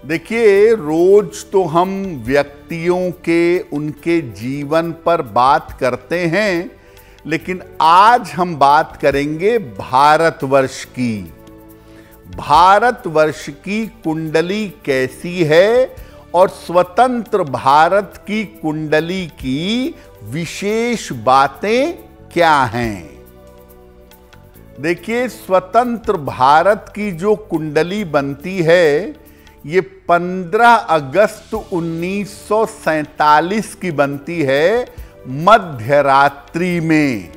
देखिए, रोज तो हम व्यक्तियों के उनके जीवन पर बात करते हैं, लेकिन आज हम बात करेंगे भारतवर्ष की। भारतवर्ष की कुंडली कैसी है और स्वतंत्र भारत की कुंडली की विशेष बातें क्या हैं। देखिए, स्वतंत्र भारत की जो कुंडली बनती है ये 15 अगस्त 1947 की बनती है मध्य रात्रि में।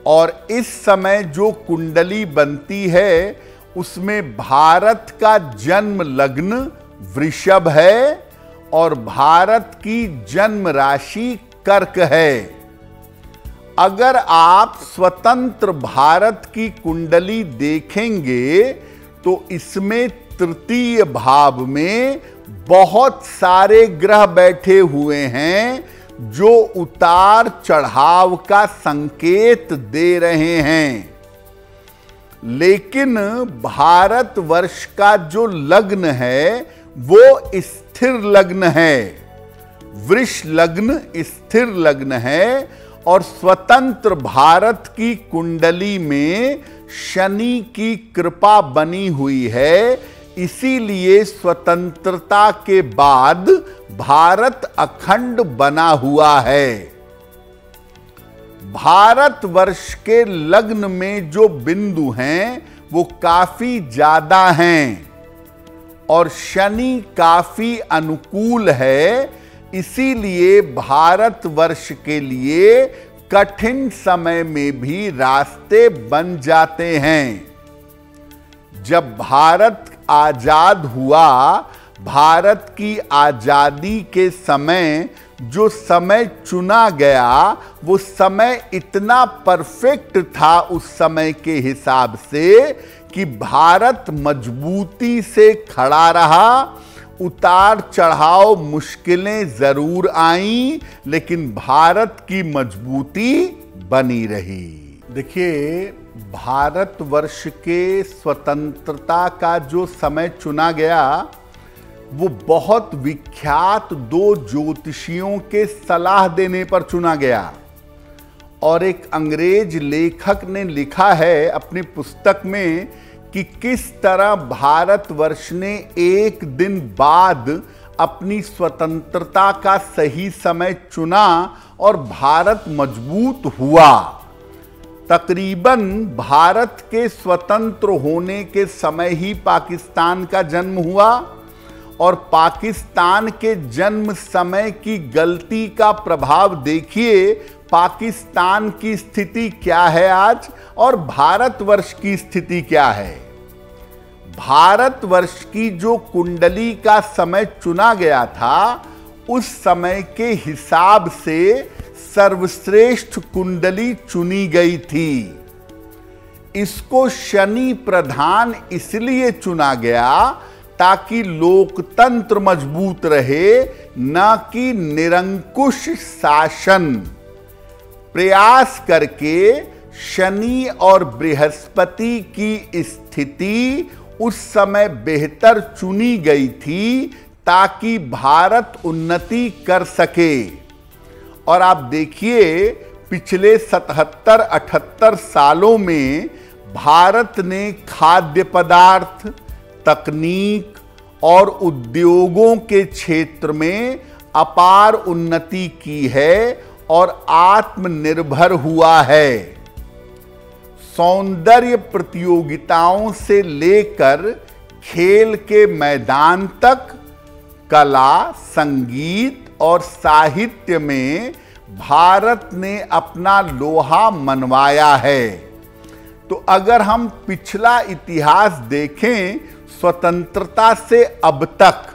और इस समय जो कुंडली बनती है उसमें भारत का जन्म लग्न वृषभ है और भारत की जन्म राशि कर्क है। अगर आप स्वतंत्र भारत की कुंडली देखेंगे तो इसमें तृतीय भाव में बहुत सारे ग्रह बैठे हुए हैं जो उतार चढ़ाव का संकेत दे रहे हैं। लेकिन भारतवर्ष का जो लग्न है वो स्थिर लग्न है, वृष लग्न स्थिर लग्न है। और स्वतंत्र भारत की कुंडली में शनि की कृपा बनी हुई है, इसीलिए स्वतंत्रता के बाद भारत अखंड बना हुआ है। भारतवर्ष के लग्न में जो बिंदु हैं वो काफी ज्यादा हैं और शनि काफी अनुकूल है, इसीलिए भारतवर्ष के लिए कठिन समय में भी रास्ते बन जाते हैं। जब भारत आजाद हुआ, भारत की आजादी के समय जो समय चुना गया वो समय इतना परफेक्ट था उस समय के हिसाब से कि भारत मजबूती से खड़ा रहा। उतार चढ़ाव मुश्किलें जरूर आईं, लेकिन भारत की मजबूती बनी रही। देखिए, भारतवर्ष के स्वतंत्रता का जो समय चुना गया वो बहुत विख्यात दो ज्योतिषियों के सलाह देने पर चुना गया। और एक अंग्रेज लेखक ने लिखा है अपनी पुस्तक में कि किस तरह भारतवर्ष ने एक दिन बाद अपनी स्वतंत्रता का सही समय चुना और भारत मजबूत हुआ। तकरीबन भारत के स्वतंत्र होने के समय ही पाकिस्तान का जन्म हुआ और पाकिस्तान के जन्म समय की गलती का प्रभाव देखिए, पाकिस्तान की स्थिति क्या है आज और भारतवर्ष की स्थिति क्या है। भारतवर्ष की जो कुंडली का समय चुना गया था उस समय के हिसाब से सर्वश्रेष्ठ कुंडली चुनी गई थी। इसको शनि प्रधान इसलिए चुना गया ताकि लोकतंत्र मजबूत रहे, न कि निरंकुश शासन। प्रयास करके शनि और बृहस्पति की स्थिति उस समय बेहतर चुनी गई थी ताकि भारत उन्नति कर सके। और आप देखिए, पिछले 77-78 सालों में भारत ने खाद्य पदार्थ, तकनीक और उद्योगों के क्षेत्र में अपार उन्नति की है और आत्मनिर्भर हुआ है। सौंदर्य प्रतियोगिताओं से लेकर खेल के मैदान तक कला, संगीत और साहित्य में भारत ने अपना लोहा मनवाया है। तो अगर हम पिछला इतिहास देखें स्वतंत्रता से अब तक,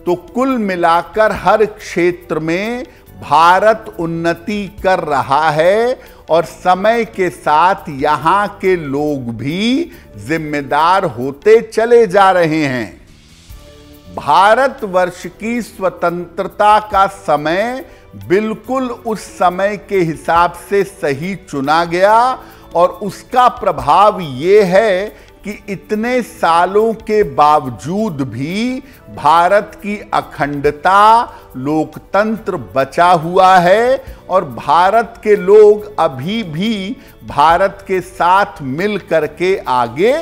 तो कुल मिलाकर हर क्षेत्र में भारत उन्नति कर रहा है और समय के साथ यहाँ के लोग भी जिम्मेदार होते चले जा रहे हैं। भारतवर्ष की स्वतंत्रता का समय बिल्कुल उस समय के हिसाब से सही चुना गया और उसका प्रभाव ये है कि इतने सालों के बावजूद भी भारत की अखंडता, लोकतंत्र बचा हुआ है और भारत के लोग अभी भी भारत के साथ मिल करके आगे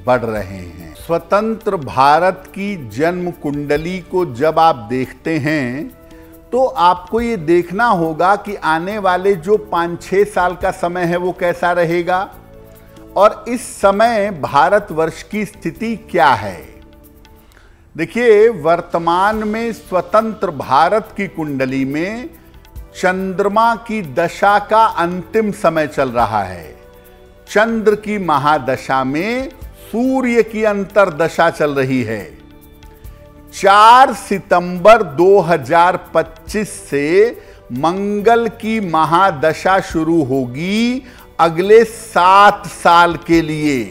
बढ़ रहे हैं। स्वतंत्र भारत की जन्म कुंडली को जब आप देखते हैं तो आपको ये देखना होगा कि आने वाले जो 5-6 साल का समय है वो कैसा रहेगा और इस समय भारतवर्ष की स्थिति क्या है। देखिए, वर्तमान में स्वतंत्र भारत की कुंडली में चंद्रमा की दशा का अंतिम समय चल रहा है। चंद्र की महादशा में सूर्य की अंतर्दशा चल रही है। 4 सितंबर 2025 से मंगल की महादशा शुरू होगी अगले 7 साल के लिए।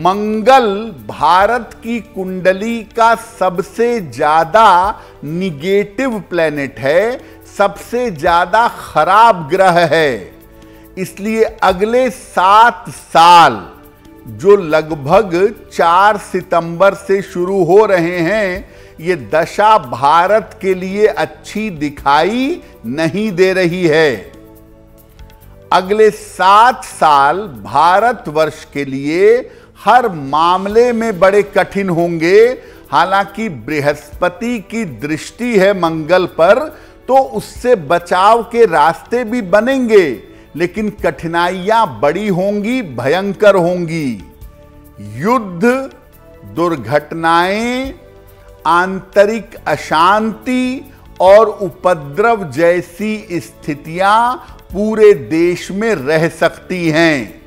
मंगल भारत की कुंडली का सबसे ज्यादा निगेटिव प्लेनेट है, सबसे ज्यादा खराब ग्रह है। इसलिए अगले 7 साल जो लगभग 4 सितंबर से शुरू हो रहे हैं, ये दशा भारत के लिए अच्छी दिखाई नहीं दे रही है। अगले 7 साल भारतवर्ष के लिए हर मामले में बड़े कठिन होंगे। हालांकि बृहस्पति की दृष्टि है मंगल पर, तो उससे बचाव के रास्ते भी बनेंगे, लेकिन कठिनाइयां बड़ी होंगी, भयंकर होंगी। युद्ध, दुर्घटनाएं, आंतरिक अशांति और उपद्रव जैसी स्थितियां पूरे देश में रह सकती हैं।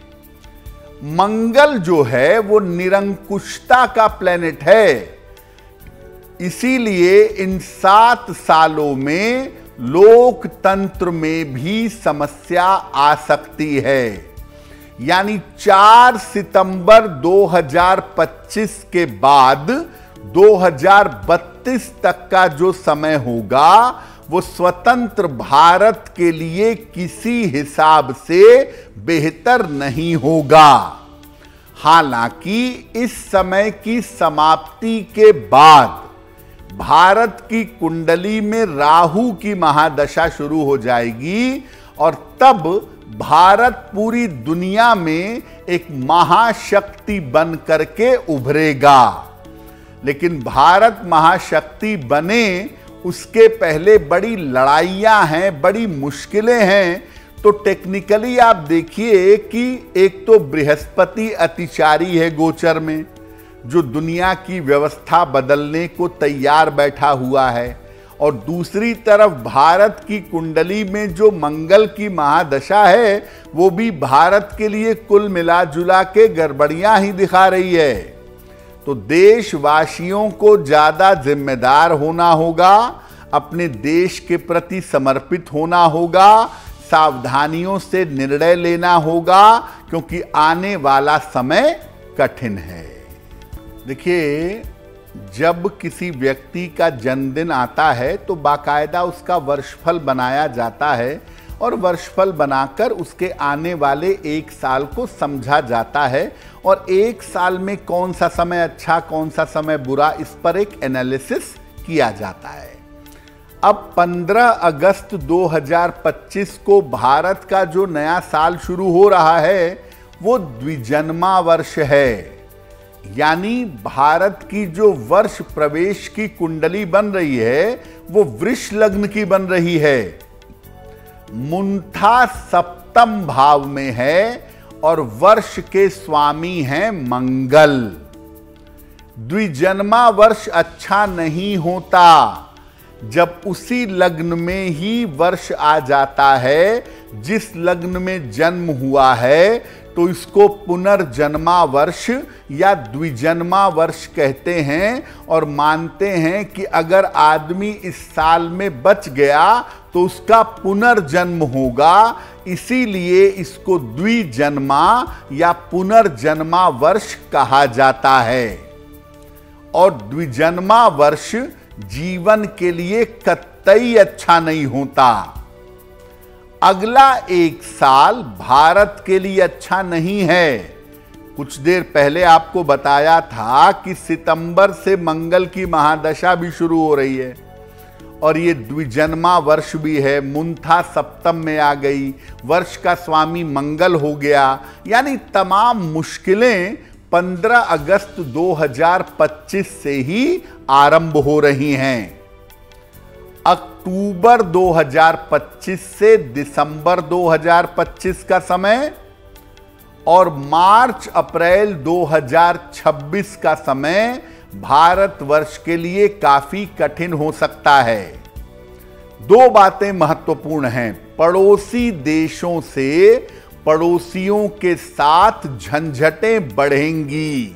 मंगल जो है वो निरंकुशता का प्लेनेट है। इसीलिए इन 7 सालों में लोकतंत्र में भी समस्या आ सकती है। यानी 4 सितंबर 2025 के बाद 2032 तक का जो समय होगा वो स्वतंत्र भारत के लिए किसी हिसाब से बेहतर नहीं होगा। हालांकि इस समय की समाप्ति के बाद भारत की कुंडली में राहु की महादशा शुरू हो जाएगी और तब भारत पूरी दुनिया में एक महाशक्ति बन करके उभरेगा। लेकिन भारत महाशक्ति बने उसके पहले बड़ी लड़ाइयां हैं, बड़ी मुश्किलें हैं। तो टेक्निकली आप देखिए कि एक तो बृहस्पति अतिचारी है गोचर में, जो दुनिया की व्यवस्था बदलने को तैयार बैठा हुआ है, और दूसरी तरफ भारत की कुंडली में जो मंगल की महादशा है वो भी भारत के लिए कुल मिला जुला के गड़बड़ियां ही दिखा रही है। तो देशवासियों को ज्यादा जिम्मेदार होना होगा, अपने देश के प्रति समर्पित होना होगा, सावधानियों से निर्णय लेना होगा, क्योंकि आने वाला समय कठिन है। देखिए, जब किसी व्यक्ति का जन्मदिन आता है तो बाकायदा उसका वर्षफल बनाया जाता है और वर्षफल बनाकर उसके आने वाले 1 साल को समझा जाता है और 1 साल में कौन सा समय अच्छा, कौन सा समय बुरा, इस पर एक एनालिसिस किया जाता है। अब 15 अगस्त 2025 को भारत का जो नया साल शुरू हो रहा है वो द्विजन्मा वर्ष है। यानी भारत की जो वर्ष प्रवेश की कुंडली बन रही है वो वृष लग्न की बन रही है। मुंथा सप्तम भाव में है और वर्ष के स्वामी हैं मंगल। द्विजन्मा वर्ष अच्छा नहीं होता। जब उसी लग्न में ही वर्ष आ जाता है जिस लग्न में जन्म हुआ है, तो इसको पुनर्जन्मा वर्ष या द्विजन्मा वर्ष कहते हैं और मानते हैं कि अगर आदमी इस साल में बच गया तो उसका पुनर्जन्म होगा। इसीलिए इसको द्विजन्मा या पुनर्जन्मा वर्ष कहा जाता है। और द्विजन्मा वर्ष जीवन के लिए कतई अच्छा नहीं होता। अगला 1 साल भारत के लिए अच्छा नहीं है, कुछ देर पहले आपको बताया था कि सितंबर से मंगल की महादशा भी शुरू हो रही है और ये द्विजन्मा वर्ष भी है। मुंथा सप्तम में आ गई, वर्ष का स्वामी मंगल हो गया, यानी तमाम मुश्किलें 15 अगस्त 2025 से ही आरंभ हो रही हैं। अक्टूबर 2025 से दिसंबर 2025 का समय और मार्च अप्रैल 2026 का समय भारतवर्ष के लिए काफी कठिन हो सकता है। दो बातें महत्वपूर्ण हैं। पड़ोसी देशों से पड़ोसियों के साथ झंझटें बढ़ेंगी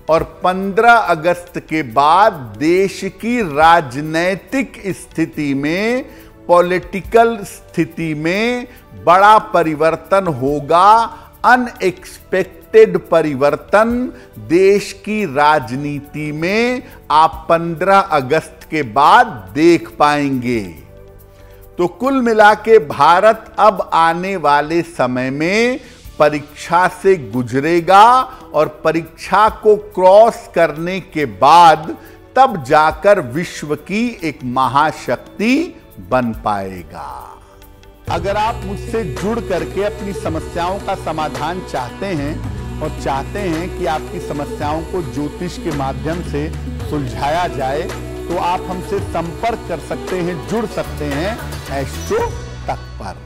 और 15 अगस्त के बाद देश की राजनैतिक स्थिति में, पॉलिटिकल स्थिति में बड़ा परिवर्तन होगा। अनएक्सपेक्टेड परिवर्तन देश की राजनीति में आप 15 अगस्त के बाद देख पाएंगे। तो कुल मिला के भारत अब आने वाले समय में परीक्षा से गुजरेगा और परीक्षा को क्रॉस करने के बाद तब जाकर विश्व की एक महाशक्ति बन पाएगा। अगर आप मुझसे जुड़ करके अपनी समस्याओं का समाधान चाहते हैं और चाहते हैं कि आपकी समस्याओं को ज्योतिष के माध्यम से सुलझाया जाए, तो आप हमसे संपर्क कर सकते हैं, जुड़ सकते हैं एस्ट्रो तक पर।